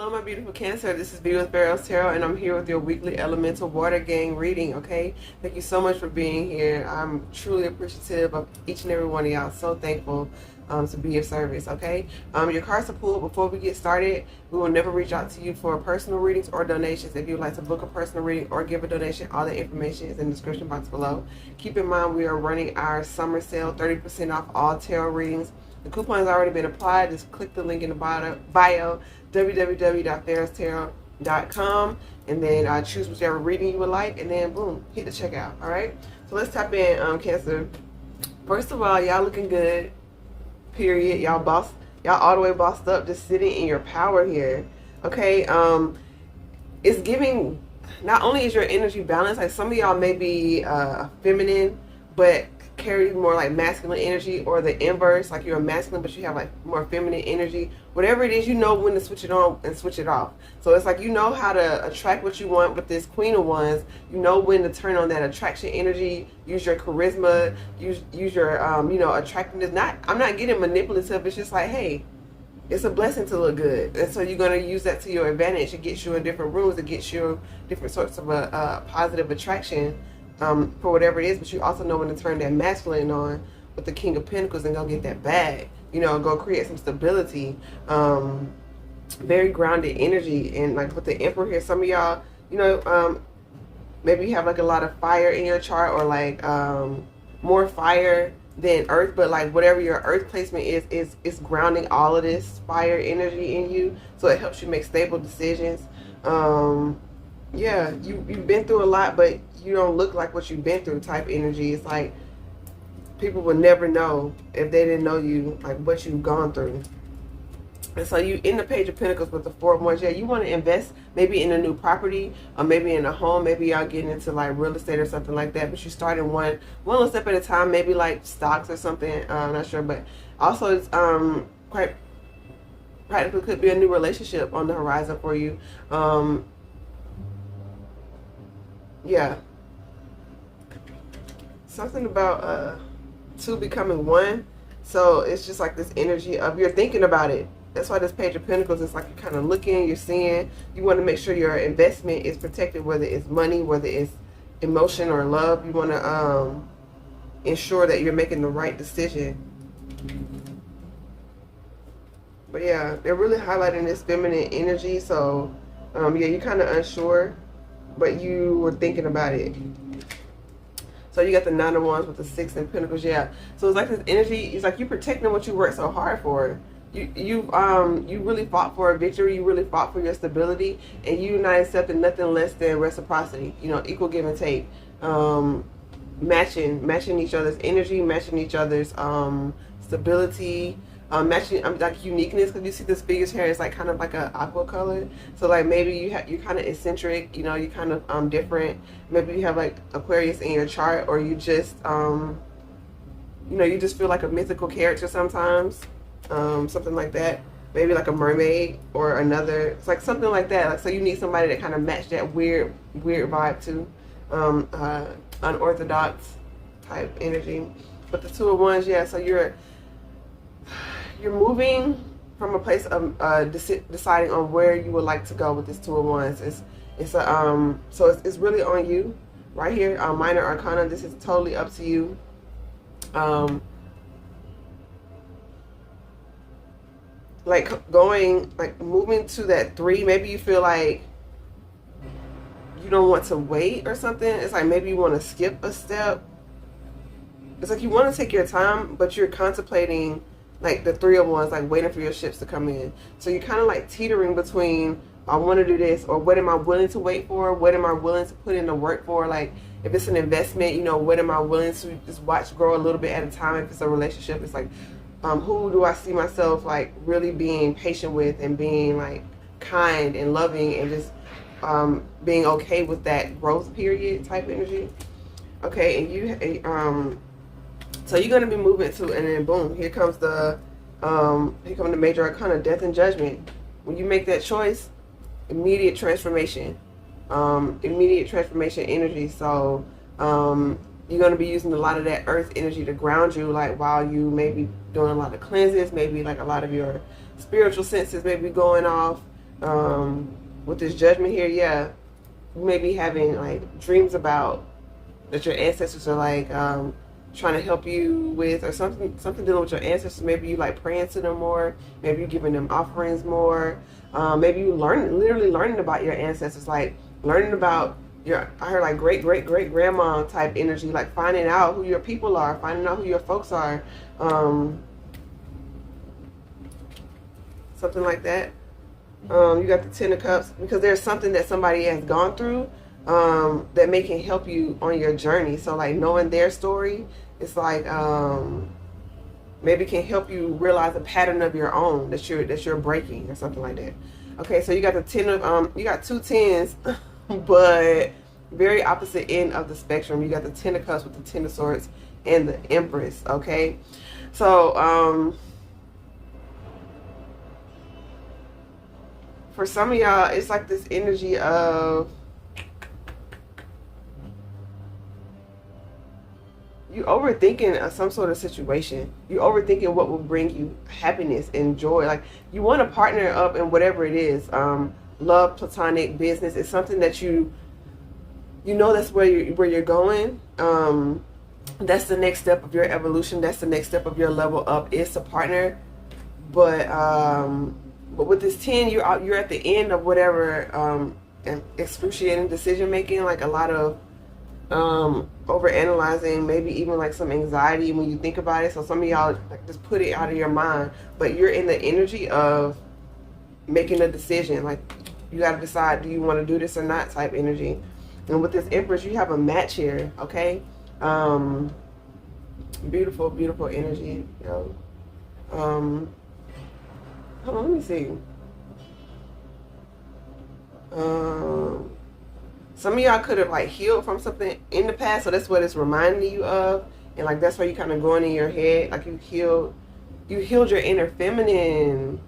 Hello, my beautiful Cancer. This is V with PharaohsTarot, and I'm here with your weekly elemental water gang reading, okay? Thank you so much for being here. I'm truly appreciative of each and every one of y'all. So thankful to be of service, okay? Your cards are pulled. Before we get started, we will never reach out to you for personal readings or donations. If you'd like to book a personal reading or give a donation, all the information is in the description box below. Keep in mind, we are running our summer sale, 30% off all tarot readings. The coupon has already been applied. Just click the link in the bio, www.PharaohsTarot.com, and then choose whichever reading you would like, and then boom, hit the checkout. All right. So let's tap in, Cancer. First of all, y'all looking good. Period. Y'all all the way bossed up, just sitting in your power here. Okay. It's giving. Not only is your energy balanced, like some of y'all may be feminine, but carry more like masculine energy, or the inverse, like you're a masculine but you have like more feminine energy. Whatever it is, you know when to switch it on and switch it off. So it's like you know how to attract what you want with this Queen of Wands. You know when to turn on that attraction energy, use your charisma, use your attractiveness. I'm not getting manipulative. It's just like, hey, it's a blessing to look good, and so you're going to use that to your advantage. It gets you in different rooms, it gets you different sorts of positive attraction for whatever it is. But you also know when to turn that masculine on with the King of Pentacles and go get that bag, go create some stability, very grounded energy. And like with the Emperor here, some of y'all, maybe you have like a lot of fire in your chart, or like more fire than earth, but like whatever your earth placement is grounding all of this fire energy in you, so it helps you make stable decisions. Yeah, you've been through a lot, but you don't look like what you've been through type energy. It's like people would never know if they didn't know you, like what you've gone through. And so you in the Page of Pentacles with the Four of Wands. Yeah, you want to invest maybe in a new property, or maybe in a home. Maybe y'all getting into like real estate or something like that, but you starting one little step at a time, maybe like stocks or something. I'm not sure, but also it's quite practically could be a new relationship on the horizon for you. Yeah, something about two becoming one. So it's just like this energy of you're thinking about it. That's why this Page of Pentacles is like you're kind of looking, you're seeing. You want to make sure your investment is protected, whether it's money, whether it's emotion or love. You want to ensure that you're making the right decision. But yeah, they're really highlighting this feminine energy. So yeah, you're kind of unsure, but you were thinking about it. So you got the Nine of Wands with the Six of Pentacles. Yeah. So it's like this energy. It's like you're protecting what you worked so hard for. You really fought for a victory. You really fought for your stability, and you not accepting nothing less than reciprocity. Equal give and take. Matching each other's energy, matching each other's stability. Matching like uniqueness, because you see this figure's hair is like kind of like a aqua color. So like maybe you're kind of eccentric, you're kind of different. Maybe you have like Aquarius in your chart, or you just you just feel like a mythical character sometimes, something like that. Maybe like a mermaid or another. It's like something like that. Like, so you need somebody that kind of match that weird vibe too, unorthodox type energy. But the Two of Wands, yeah. So you're moving from a place of deciding on where you would like to go with this Two of Wands. So it's really on you right here. Minor Arcana. This is totally up to you. Moving to that 3. Maybe you feel like you don't want to wait or something. It's like maybe you want to skip a step. It's like you want to take your time, but you're contemplating like the Three of Wands, like waiting for your ships to come in. So you're kind of like teetering between, I want to do this, or what am I willing to wait for? What am I willing to put in the work for? Like if it's an investment, what am I willing to just watch grow a little bit at a time? If it's a relationship, it's like, who do I see myself like really being patient with, and being like kind and loving, and just being okay with that growth period type energy. Okay, and you so you're going to be moving to, and then boom, here comes the Major Arcana, Death and Judgment. When you make that choice, immediate transformation energy. So you're going to be using a lot of that earth energy to ground you, like while you may be doing a lot of cleanses, maybe like a lot of your spiritual senses may be going off. With this judgment here, yeah, you may be having like dreams about that your ancestors are like trying to help you with, or something dealing with your ancestors. Maybe you like praying to them more. Maybe you giving them offerings more. Maybe you literally learning about your ancestors, like learning about I heard like great grandma type energy, like finding out who your people are, finding out who your folks are, something like that. You got the Ten of Cups, because there's something that somebody has gone through that may can help you on your journey. So like knowing their story, it's like maybe can help you realize a pattern of your own that you're breaking, or something like that. Okay, so you got the ten of you got two tens, but very opposite end of the spectrum. You got the Ten of Cups with the Ten of Swords and the Empress. Okay, so for some of y'all, it's like this energy of you overthinking some sort of situation. You overthinking what will bring you happiness and joy. Like you want to partner up in whatever it is. Love, platonic, business. It's something that you know that's where you're going. That's the next step of your evolution. That's the next step of your level up, is to partner. But with this 10, you're at the end of whatever excruciating decision making, like a lot of over analyzing, maybe even like some anxiety when you think about it. So some of y'all like just put it out of your mind, but you're in the energy of making a decision. Like you got to decide, do you want to do this or not, type energy. And with this Empress, you have a match here. Okay, beautiful energy. You know, hold on, let me see. Some of y'all could have like healed from something in the past, so that's what it's reminding you of, and like that's why you kind of going in your head, like you healed your inner feminine.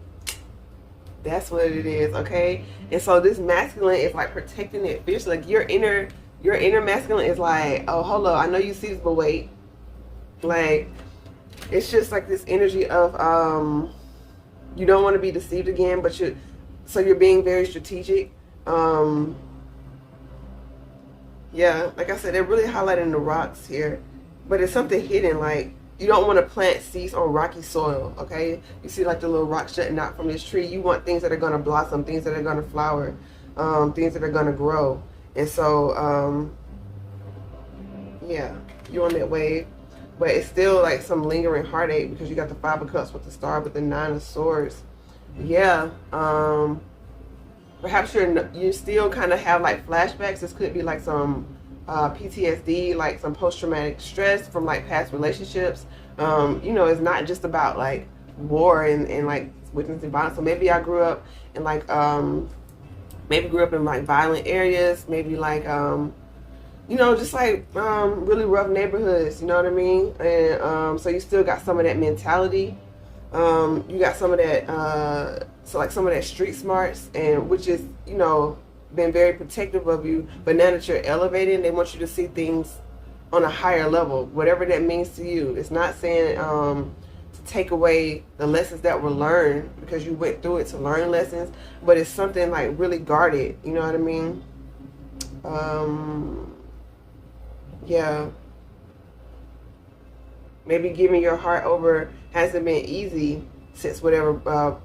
That's what it is, okay? And so this masculine is like protecting it fiercely. Like your inner masculine is like, oh, hold on, I know you see this, but wait. Like it's just like this energy of you don't want to be deceived again, but you're being very strategic. Yeah, like I said, they're really highlighting the rocks here, but it's something hidden. Like you don't want to plant seeds on rocky soil, okay? You see like the little rocks jutting out from this tree. You want things that are going to blossom, things that are going to flower, things that are going to grow. And so, yeah, you're on that wave, but it's still like some lingering heartache because you got the Five of Cups with the Star with the Nine of Swords. Yeah, perhaps you still kind of have like flashbacks. This could be like some PTSD, like some post-traumatic stress from like past relationships. You know, it's not just about like war and like witnessing violence. So maybe I grew up in like violent areas. Maybe like you know, just like really rough neighborhoods. You know what I mean? And so you still got some of that mentality. You got some of that. So like some of that street smarts, and which is, you know, been very protective of you, but now that you're elevating, they want you to see things on a higher level, whatever that means to you. It's not saying to take away the lessons that were learned, because you went through it to learn lessons, but it's something like really guarded, you know what I mean? Yeah. Maybe giving your heart over hasn't been easy since whatever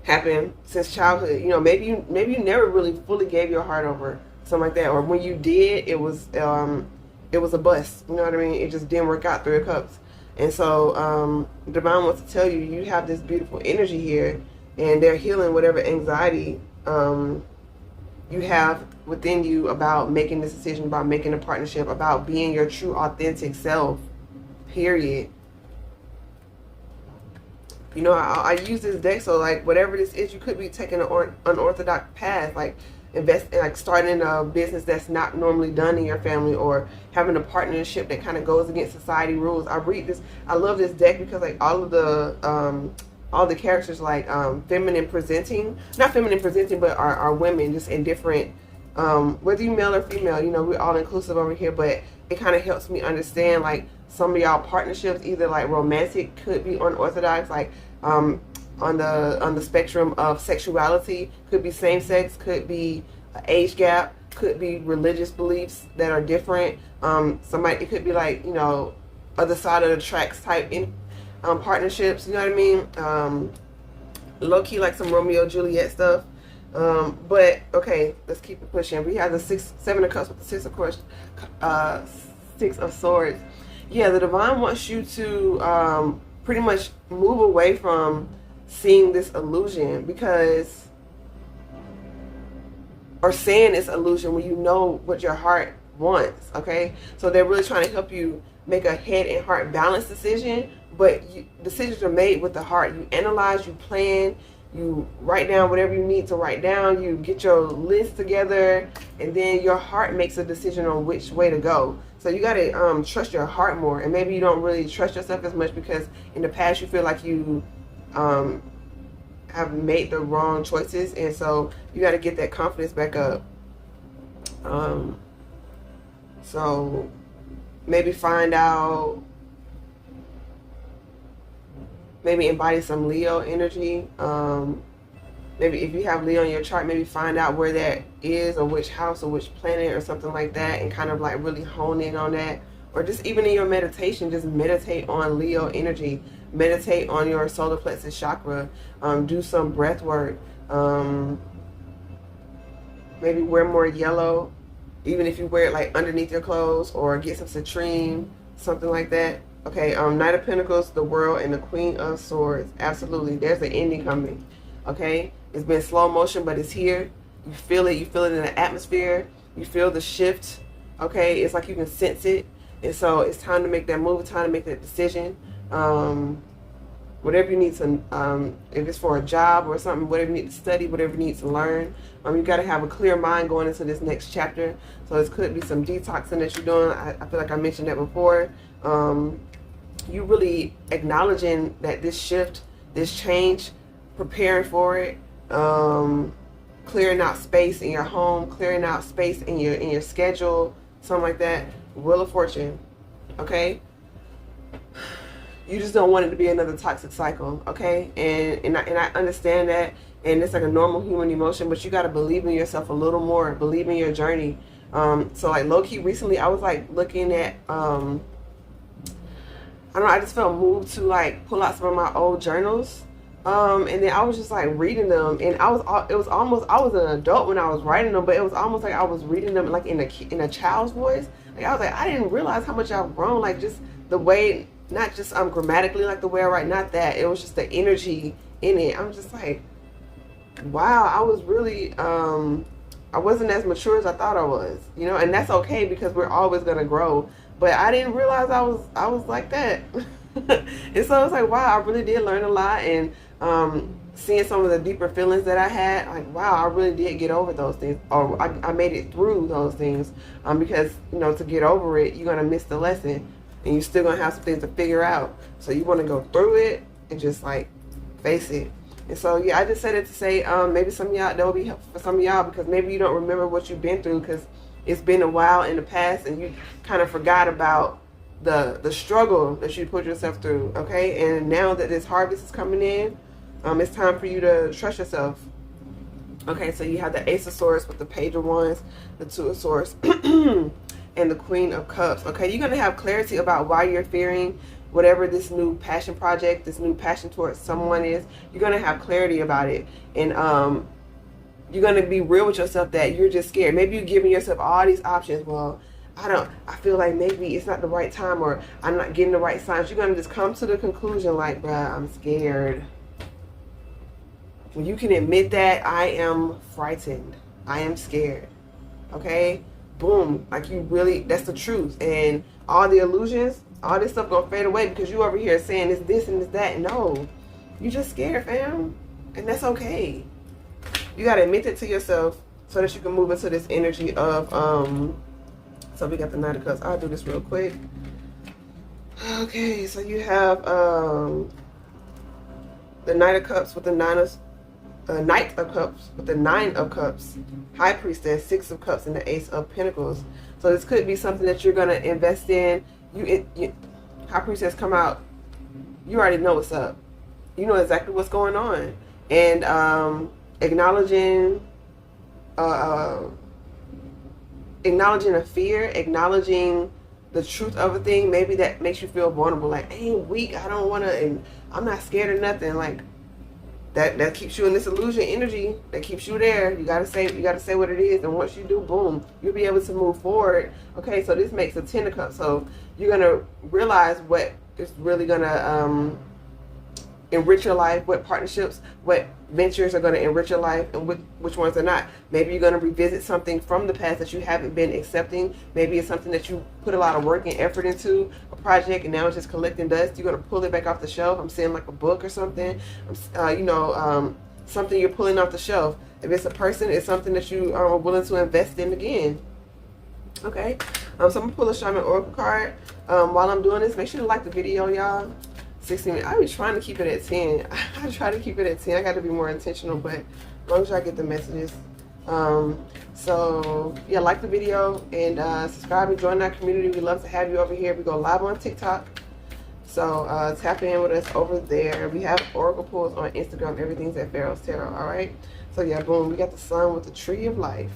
happened since childhood. You know, maybe you never really fully gave your heart over, something like that, or when you did, it was a bust. You know what I mean? It just didn't work out. Three of Cups. And so Divine wants to tell you, you have this beautiful energy here, and they're healing whatever anxiety you have within you about making this decision, about making a partnership, about being your true authentic self, period. You know, I use this deck, so like whatever this is, you could be taking an unorthodox path, like starting a business that's not normally done in your family, or having a partnership that kind of goes against society rules. I love this deck because like all the characters like feminine presenting, not feminine presenting, but are women, just in different, whether you male or female, you know, we're all inclusive over here, but it kind of helps me understand like some of y'all partnerships, either like romantic, could be unorthodox, like on the spectrum of sexuality. Could be same sex, could be an age gap, could be religious beliefs that are different. It could be like, you know, other side of the tracks type in partnerships, you know what I mean? Low key like some Romeo Juliet stuff. But okay, let's keep it pushing. We have the Seven of Cups with the Six of Swords. Yeah, the divine wants you to pretty much move away from seeing this illusion, because, or saying it's illusion when you know what your heart wants. Okay, so they're really trying to help you make a head and heart balance decision, but decisions are made with the heart. You analyze, you plan, you write down whatever you need to write down, you get your list together, and then your heart makes a decision on which way to go. So you got to trust your heart more, and maybe you don't really trust yourself as much because in the past you feel like you have made the wrong choices, and so you got to get that confidence back up. So maybe find out, maybe embody some Leo energy. Maybe if you have Leo in your chart, maybe find out where that is, or which house or which planet or something like that, and kind of like really hone in on that. Or just even in your meditation, just meditate on Leo energy. Meditate on your solar plexus chakra. Do some breath work. Maybe wear more yellow, even if you wear it like underneath your clothes, or get some citrine, something like that. Okay, Knight of Pentacles, the World, and the Queen of Swords. Absolutely, there's the ending coming. Okay, it's been slow motion, but it's here. You feel it. You feel it in the atmosphere. You feel the shift. Okay, it's like you can sense it. And so it's time to make that move, time to make that decision. Whatever you need to, if it's for a job or something, whatever you need to study, whatever you need to learn, you got to have a clear mind going into this next chapter. So this could be some detoxing that you're doing. I feel like I mentioned that before. You really acknowledging that this shift, this change, preparing for it, clearing out space in your home, clearing out space in your schedule, something like that. Wheel of Fortune, okay? You just don't want it to be another toxic cycle, okay? And I understand that, and it's like a normal human emotion, but you got to believe in yourself a little more, believe in your journey. So like low-key recently, I was like looking at, I don't know, I just felt moved to like pull out some of my old journals. And then I was just like reading them, and I was an adult when I was writing them, but it was almost like I was reading them like in a child's voice. Like I was like, I didn't realize how much I've grown, like just the way, not just grammatically like the way I write, not that, it was just the energy in it. I'm just like, wow, I was really, I wasn't as mature as I thought I was, you know, and that's okay because we're always gonna grow. But I didn't realize I was like that. And so I was like, wow, I really did learn a lot, and seeing some of the deeper feelings that I had, like, wow, I really did get over those things, or I made it through those things, because, you know, to get over it, you're going to miss the lesson, and you're still going to have some things to figure out. So you want to go through it and just, like, face it. And so, yeah, I just said it to say, maybe some of y'all, that will be helpful for some of y'all, because maybe you don't remember what you've been through, because it's been a while in the past, and you kind of forgot about the struggle that you put yourself through, okay? And now that this harvest is coming in, it's time for you to trust yourself. Okay, so you have the Ace of Swords with the Page of Wands, the Two of Swords, and the Queen of Cups. Okay, you're going to have clarity about why you're fearing whatever this new passion project, this new passion towards someone is. You're going to have clarity about it. And you're going to be real with yourself that you're just scared. Maybe you're giving yourself all these options. Well, I feel like maybe it's not the right time, or I'm not getting the right signs. You're going to just come to the conclusion like, bruh, I'm scared. When you can admit that, I am frightened, I am scared, okay? Boom, like you really, that's the truth. And all the illusions, all this stuff gonna fade away because you over here saying it's this and it's that. No, you just scared, fam. And that's okay. You gotta admit it to yourself so that you can move into this energy of, so we got the Knight of Cups. I'll do this real quick. Okay, so you have the Knight of Cups with the Knight of Cups with the Nine of Cups, High Priestess, Six of Cups, and the Ace of Pentacles. So this could be something that you're gonna invest in. High Priestess come out, you already know what's up. you know exactly what's going on. And acknowledging acknowledging a fear, acknowledging the truth of a thing, maybe that makes you feel vulnerable. Like, I ain't weak, I don't want to, and I'm not scared of nothing. Like, that keeps you in this illusion energy. That keeps you there. You gotta say what it is, and once you do, boom, you'll be able to move forward. Okay, so this makes a 10 of cups. So you're gonna realize what is really gonna enrich your life, what partnerships, what ventures are going to enrich your life, and which ones are not. Maybe you're going to revisit something from the past that you haven't been accepting. Maybe it's something that you put a lot of work and effort into, a project, and now it's just collecting dust. You're going to pull it back off the shelf. I'm saying like a book or something, something you're pulling off the shelf. If it's a person, it's something that you are willing to invest in again. Okay, so I'm going to pull a Shaman Oracle card. While I'm doing this, make sure to like the video, y'all. 16 minutes. I be trying to keep it at 10. I try to keep it at 10. I got to be more intentional, but as long as I get the messages. So yeah, like the video and subscribe and join our community. We love to have you over here. We go live on TikTok. So tap in with us over there. We have Oracle pulls on Instagram. Everything's at PharaohsTarot. All right. So yeah, boom. We got the sun with the tree of life.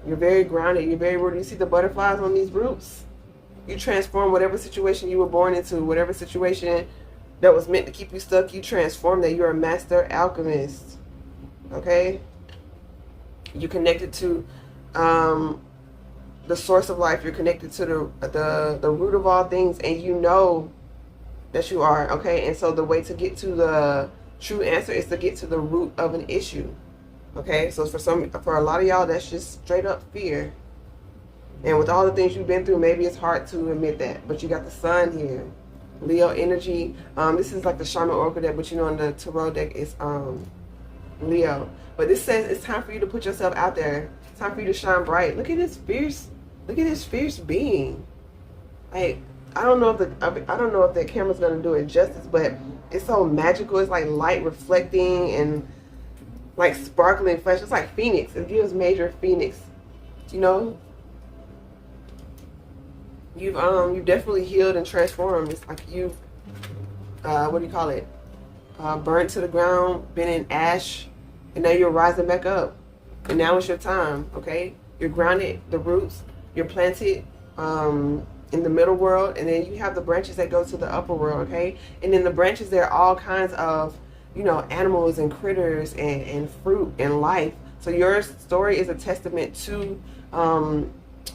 You're very grounded. You're very rooted. You see the butterflies on these roots? You transform whatever situation you were born into, whatever situation that was meant to keep you stuck, you transform that. You're a master alchemist. Okay? You're connected to the source of life. You're connected to the root of all things, and you know that you are. Okay? And so the way to get to the true answer is to get to the root of an issue. Okay? So for a lot of y'all, that's just straight up fear. And with all the things you've been through, maybe it's hard to admit that. But you got the sun here. Leo energy. This is like the Shaman Oracle deck, but you know in the Tarot deck it's Leo. But this says it's time for you to put yourself out there. It's time for you to shine bright. Look at this fierce being. Like, I don't know if the camera's gonna do it justice, but it's so magical. It's like light reflecting and like sparkling flesh. It's like Phoenix. It gives major Phoenix. You know? You've definitely healed and transformed. It's like you've what do you call it? Burnt to the ground, been in ash, and now you're rising back up. And now it's your time, okay? You're grounded, the roots, you're planted in the middle world, and then you have the branches that go to the upper world, okay? And in the branches there are all kinds of, animals and critters and fruit and life. So your story is a testament to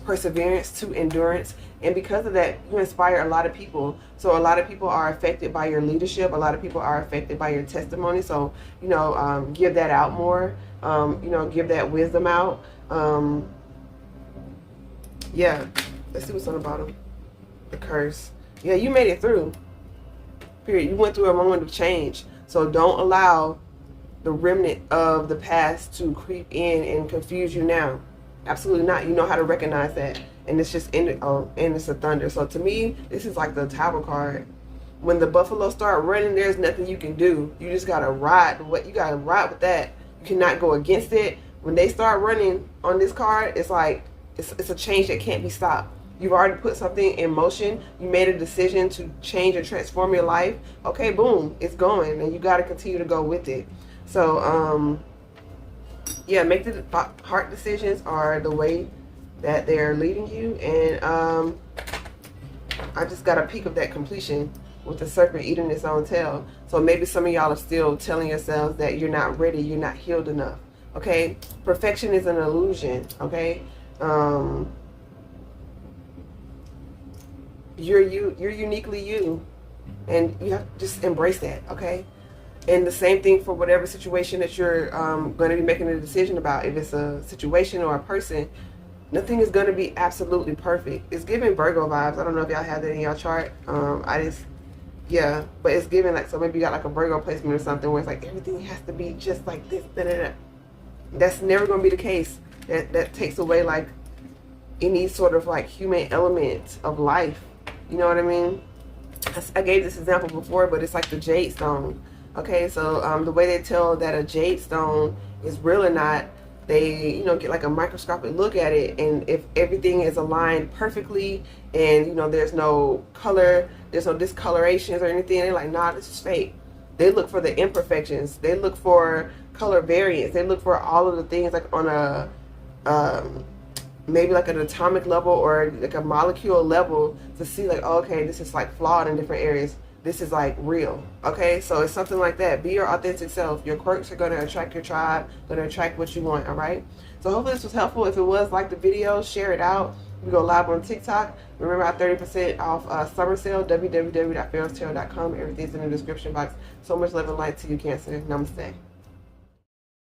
perseverance, to endurance, and because of that you inspire a lot of people. So a lot of people are affected by your leadership. A lot of people are affected by your testimony. So give that out more. Give that wisdom out. Yeah, let's see what's on the bottom. The curse. Yeah, you made it through. Period. You went through a moment of change. So don't allow the remnant of the past to creep in and confuse you now. Absolutely not. You know how to recognize that. And it's just and it's a thunder. So to me, this is like the Tower card. When the buffalo start running, there's nothing you can do. You just gotta ride. You gotta ride with that. You cannot go against it. When they start running on this card, it's like it's a change that can't be stopped. You've already put something in motion. You made a decision to change and transform your life. Okay, boom, it's going, and you got to continue to go with it. So, yeah, make the heart decisions are the way that they're leading you. And I just got a peek of that completion with the serpent eating its own tail. So maybe some of y'all are still telling yourselves that you're not ready, you're not healed enough. Okay, perfection is an illusion. Okay. You're uniquely you, and you have to just embrace that. Okay. And the same thing for whatever situation that you're going to be making a decision about. If it's a situation or a person, nothing is going to be absolutely perfect. It's giving Virgo vibes. I don't know if y'all have that in your chart. Yeah, but it's giving like, so maybe you got like a Virgo placement or something where it's like everything has to be just like this. Da, da, da. That's never going to be the case. That takes away like any sort of like human element of life. You know what I mean? I gave this example before, but it's like the jade stone. Okay, so the way they tell that a jade stone is real or not, they, you know, get like a microscopic look at it, and if everything is aligned perfectly and, you know, there's no color, there's no discolorations or anything, they're like, nah, this is fake. They look for the imperfections. They look for color variance. They look for all of the things like on a maybe like an atomic level or like a molecule level to see like, oh, okay, this is like flawed in different areas. This is like real. Okay, so it's something like that. Be your authentic self. Your quirks are going to attract your tribe, going to attract what you want. All right, so hopefully this was helpful. If it was, like the video, share it out. We go live on TikTok. Remember our 30% off summer sale, www.PharaohsTarot.com. Everything's in the description box. So much love and light to you, Cancer. Namaste.